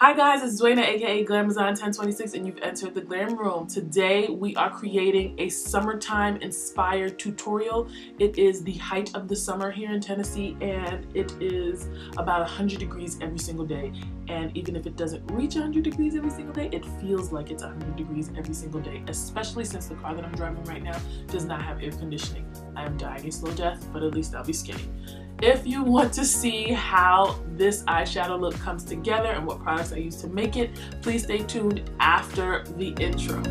Hi guys, it's Dwayna aka Glamazon1026 and you've entered the Glam Room. Today we are creating a summertime inspired tutorial. It is the height of the summer here in Tennessee and it is about 100 degrees every single day. And even if it doesn't reach 100 degrees every single day, it feels like it's 100 degrees every single day, especially since the car that I'm driving right now does not have air conditioning. I am dying a slow death, but at least I'll be skinny. If you want to see how this eyeshadow look comes together and what products I use to make it, please stay tuned after the intro.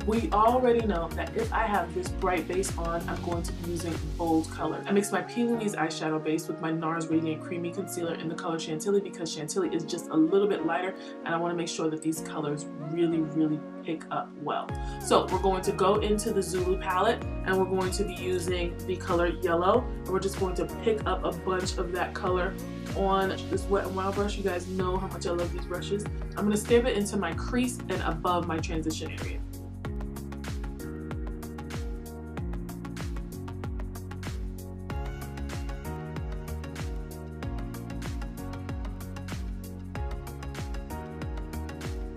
We already know that if I have this bright base on, I'm going to be using bold color. I mix my P. Louise eyeshadow base with my NARS Radiant Creamy Concealer in the color Chantilly because Chantilly is just a little bit lighter and I want to make sure that these colors really pick up well. So we're going to go into the Zulu palette and we're going to be using the color yellow and we're just going to pick up a bunch of that color on this Wet n Wild brush. You guys know how much I love these brushes. I'm going to stamp it into my crease and above my transition area.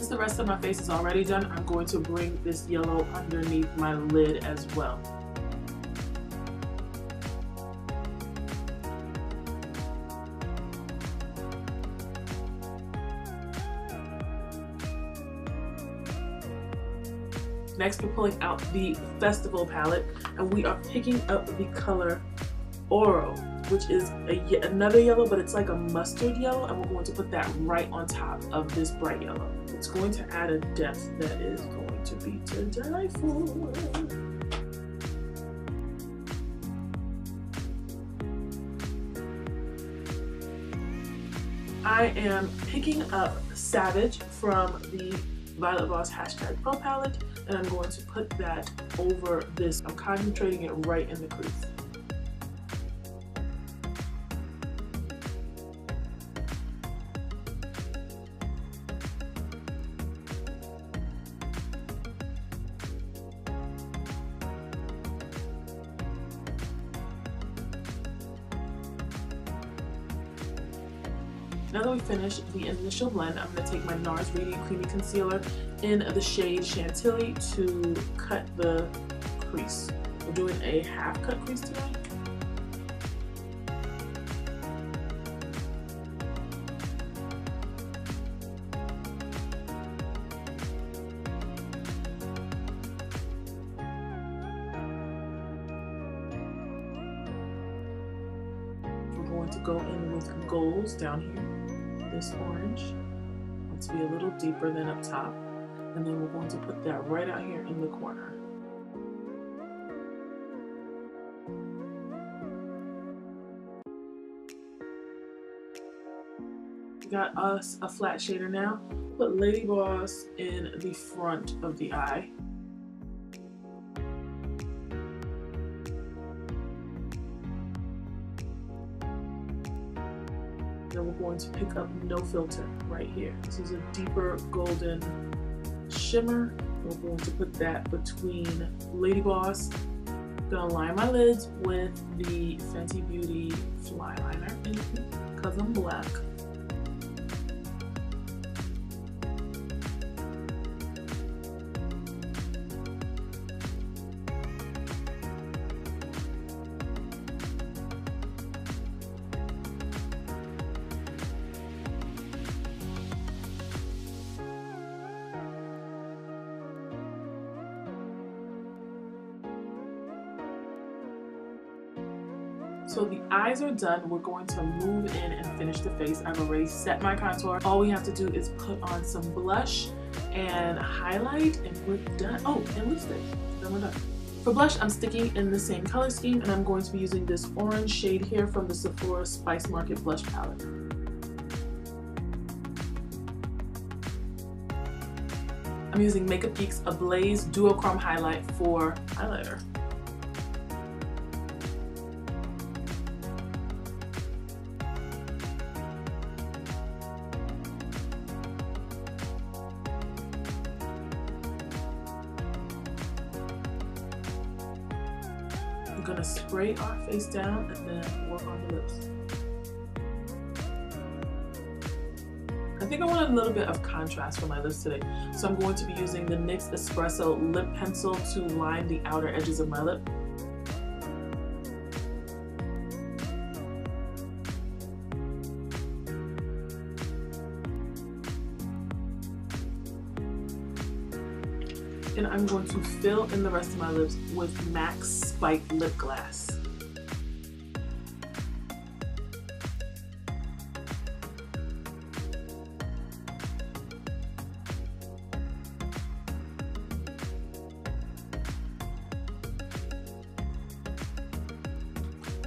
The rest of my face is already done, I'm going to bring this yellow underneath my lid as well. Next, we're pulling out the Festival palette and we are picking up the color Oro, which is another yellow, but it's like a mustard yellow, and we're going to put that right on top of this bright yellow. It's going to add a depth that is going to be to die for. I am picking up Savage from the Violet Voss #Pro palette, and I'm going to put that over this. I'm concentrating it right in the crease. Now that we finished the initial blend, I'm going to take my NARS Radiant Creamy Concealer in the shade Chantilly to cut the crease. We're doing a half cut crease today. We're going to go in with golds down here. This orange wants to be a little deeper than up top, and then we're going to put that right out here in the corner. We got us a flat shader now. Put Lady Boss in the front of the eye. Then we're going to pick up No Filter right here. This is a deeper golden shimmer. We're going to put that between Lady Boss. I'm gonna line my lids with the Fenty Beauty Fly Liner because I'm black. So the eyes are done. We're going to move in and finish the face. I've already set my contour. All we have to do is put on some blush and highlight and we're done. Oh, and lipstick. Then we're done. For blush, I'm sticking in the same color scheme and I'm going to be using this orange shade here from the Sephora Spice Market Blush Palette. I'm using Makeup Geek's Ablaze Duochrome Highlight for highlighter. gonna spray our face down and then work on the lips. I think I want a little bit of contrast for my lips today, so I'm going to be using the NYX Espresso Lip Pencil to line the outer edges of my lip. And I'm going to fill in the rest of my lips with MAC Spiked Lip Glass.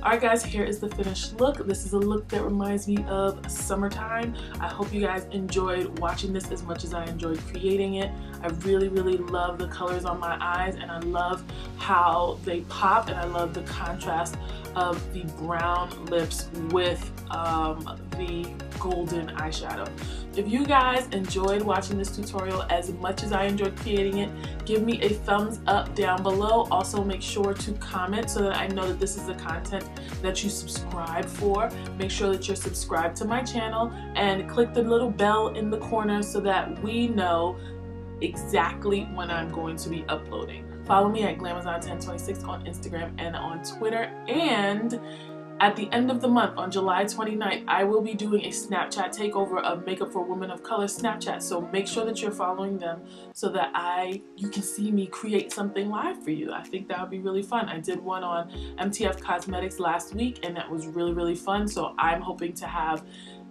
Alright guys, here is the finished look. This is a look that reminds me of summertime. I hope you guys enjoyed watching this as much as I enjoyed creating it. I really love the colors on my eyes, and I love how they pop, and I love the contrast of the brown lips with the golden eyeshadow. If you guys enjoyed watching this tutorial as much as I enjoyed creating it, give me a thumbs up down below. Also make sure to comment so that I know that this is the content that you subscribe for. Make sure that you're subscribed to my channel and click the little bell in the corner so that we know exactly when I'm going to be uploading. Follow me at Glamazon1026 on Instagram and on Twitter, and at the end of the month, on July 29th, I will be doing a Snapchat takeover of Makeup for Women of Color Snapchat. So make sure that you're following them so that you can see me create something live for you. I think that would be really fun. I did one on MTF Cosmetics last week, and that was really fun. So I'm hoping to have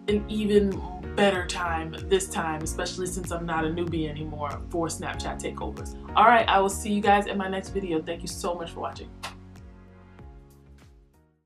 an even better time this time, especially since I'm not a newbie anymore for Snapchat takeovers. All right, I will see you guys in my next video. Thank you so much for watching.